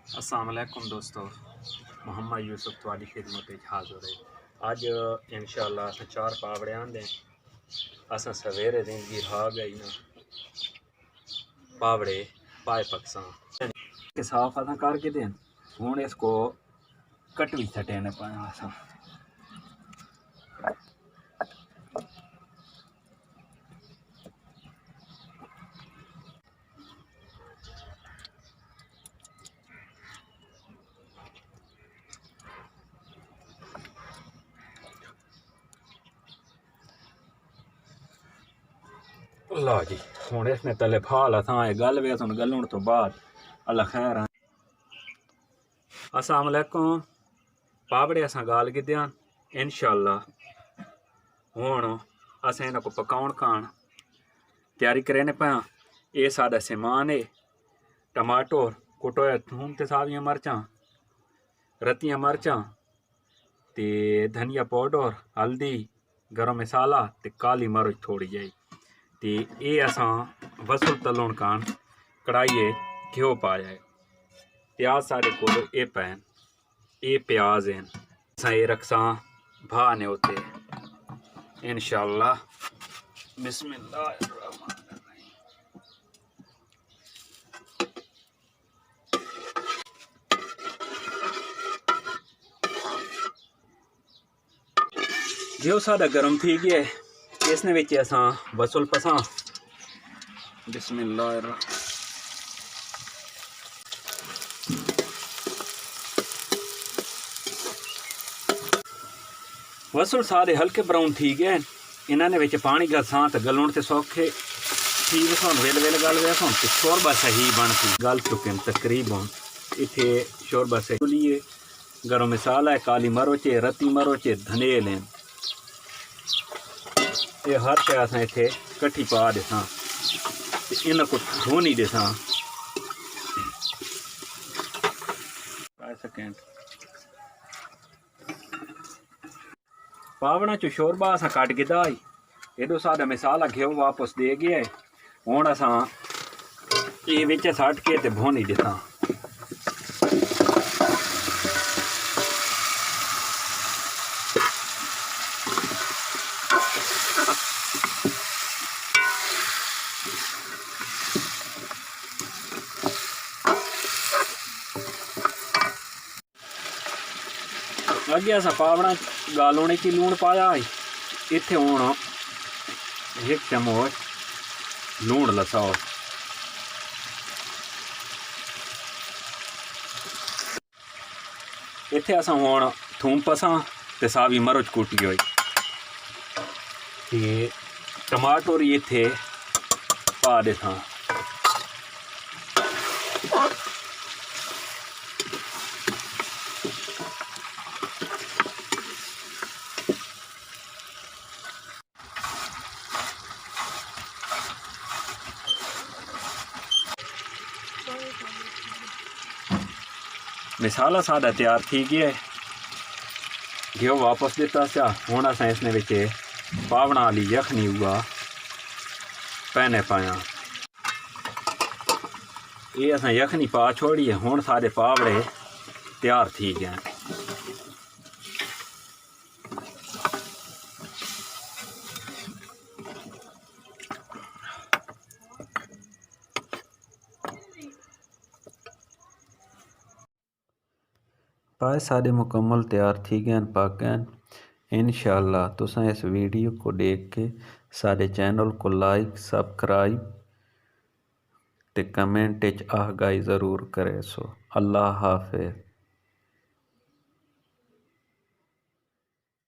अस्सलाम वालेकुम दोस्तों, मोहम्मद यूसुफ थोड़ी खिदमत हाज़िर है। अज इंशाअल्लाह अस 4 पावड़े आंदे अस सवेरे दिन भी हा गई ना पावड़े पाए पकसा के साफ असा करके दें। हूँ इसको कट भी सटेने पाया असा लो जी। हूँ इसने तले फाल असा गल वे सुन गलण तो बाद अल्लाह खैर। अस्सलाम वालेकुम। पावड़े असा गाल के दें इंशाअल्लाह। हूँ अस इन्हों को पकाउण कान तैयारी करें पाया। ये सादा समान है टमाटो कुटोया थूम ते सावियां मरचां रत्तियां मरचां ते धनिया पाउडर हल्दी गरम मसाला ते काली मिर्च थोड़ी जी ते ये असां वसल तलण कान कढ़ाई घ्यो पाया है। प्याज साढ़े को ये पैन ये प्याज हैं असां ये रखसा भा ने उते इंशाअल्लाह। बिस्मिल्लाह घ्यो साढ़ा गर्म थी गया इसने विच असां वसल पसा। बिस्मिल्लाह वसल सारे हल्के ब्राउन थी गए इन्होंने विच पानी गलसा तो गलण ते सौखे ठीक सन वेल वेल गल वे सन तो शोरबा सही बनती गल चुके तकरीबन। इतने शोरबा सही लिए गरम मसाला है काली मिर्च है रत्ती मिर्च है धनेल है ये हर शय अस इतने कट्ठी पा देसा इन्हों को धोनी देसा। पावड़ा चो शोरबा असा कट गिदा एडो सादा मसाला घ्यो वापस दे गया हूँ असा ये विच सट के ते भोनी देता। अगे असा पावड़ा गालोने की लूण पाया इत्थे हूँ 1 चम्मच लूण लसाओ। इत्थे असा हूँ थूम पसा ते सावी मिर्च कुटी हुई ते टमाटर इत्थे पा देता। मसाला सादा तैयार थी गया घ्यो वापस दिता सा हूँ अस इसने विच पावड़ा वाली यखनी हुआ पहने पाया ये अस यखनी पा छोड़ी है। हूँ सारे पावड़े तैयार थी गए। पाए सारे मुकम्मल तैयार थी गए पक गए इंशाअल्लाह। तुसा इस वीडियो को देख के सारे चैनल को लाइक सब्सक्राइब ते कमेंट आगाही ज़रूर करे सो। अल्लाह हाफिज़।